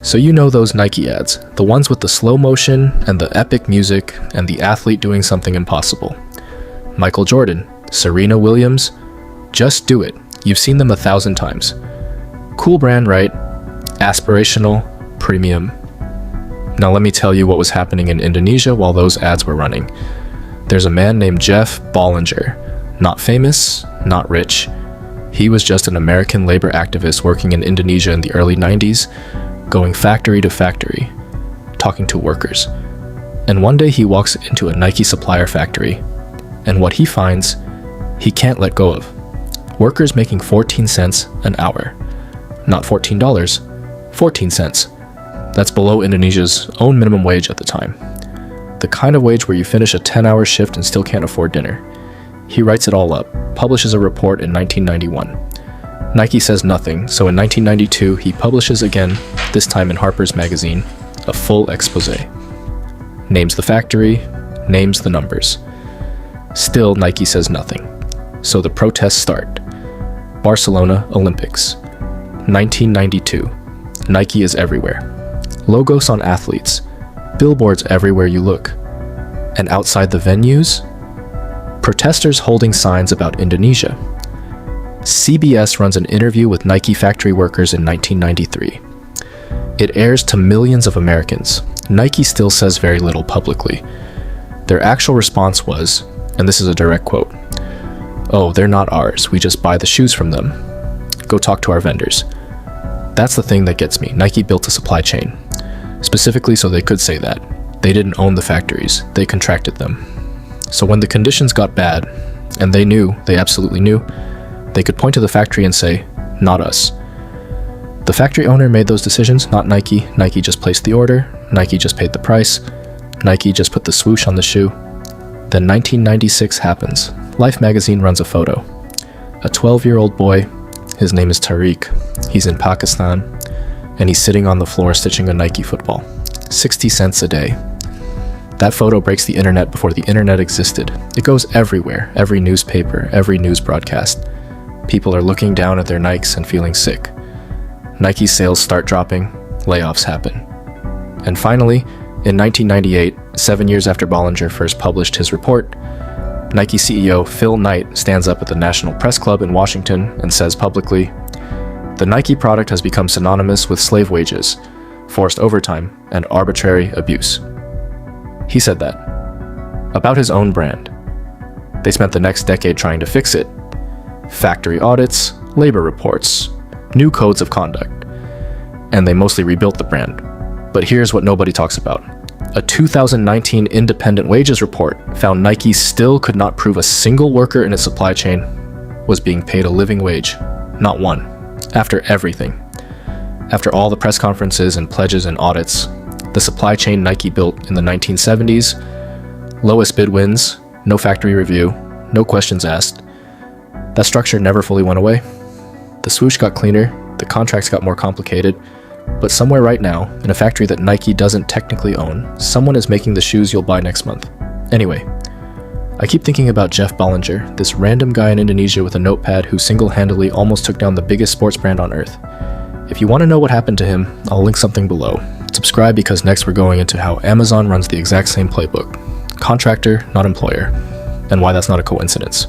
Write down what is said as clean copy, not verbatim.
So you know those Nike ads, the ones with the slow motion and the epic music and the athlete doing something impossible. Michael Jordan, Serena Williams, just do it. You've seen them 1,000 times. Cool brand, right? Aspirational, premium. Now let me tell you what was happening in Indonesia while those ads were running. There's a man named Jeff Ballinger. Not famous, not rich. He was just an American labor activist working in Indonesia in the early 90s, going factory to factory, talking to workers. And one day he walks into a Nike supplier factory, and what he finds, he can't let go of. Workers making 14 cents an hour. Not $14, 14 cents. That's below Indonesia's own minimum wage at the time. The kind of wage where you finish a 10-hour shift and still can't afford dinner. He writes it all up, publishes a report in 1991. Nike says nothing, so in 1992 he publishes again, this time in Harper's Magazine, a full expose. Names the factory, names the numbers. Still, Nike says nothing. So the protests start. Barcelona Olympics. 1992. Nike is everywhere. Logos on athletes. Billboards everywhere you look. And outside the venues, protesters holding signs about Indonesia. CBS runs an interview with Nike factory workers in 1993. It airs to millions of Americans. Nike still says very little publicly. Their actual response was, and this is a direct quote, "Oh, they're not ours. We just buy the shoes from them. Go talk to our vendors." That's the thing that gets me. Nike built a supply chain, specifically so they could say that. They didn't own the factories. They contracted them. So when the conditions got bad, and they knew, they absolutely knew, they could point to the factory and say, "Not us." The factory owner made those decisions, not Nike. Nike just placed the order. Nike just paid the price. Nike just put the swoosh on the shoe. Then 1996 happens. Life magazine runs a photo. A 12-year-old boy, his name is Tariq. He's in Pakistan, and he's sitting on the floor stitching a Nike football. 60 cents a day. That photo breaks the internet before the internet existed. It goes everywhere, every newspaper, every news broadcast. People are looking down at their Nikes and feeling sick. Nike sales start dropping, layoffs happen. And finally, in 1998, 7 years after Ballinger first published his report, Nike CEO Phil Knight stands up at the National Press Club in Washington and says publicly, "The Nike product has become synonymous with slave wages, forced overtime, and arbitrary abuse." He said that about his own brand. They spent the next decade trying to fix it. Factory audits, labor reports, new codes of conduct, and they mostly rebuilt the brand. But here's what nobody talks about. A 2019 independent wages report found Nike still could not prove a single worker in its supply chain was being paid a living wage. Not one. After everything. After all the press conferences and pledges and audits, the supply chain Nike built in the 1970s, lowest bid wins, no factory review, no questions asked. That structure never fully went away. The swoosh got cleaner, the contracts got more complicated, but somewhere right now, in a factory that Nike doesn't technically own, someone is making the shoes you'll buy next month. Anyway, I keep thinking about Jeff Ballinger, this random guy in Indonesia with a notepad who single-handedly almost took down the biggest sports brand on earth. If you want to know what happened to him, I'll link something below. Subscribe because next we're going into how Amazon runs the exact same playbook. Contractor, not employer, and why that's not a coincidence.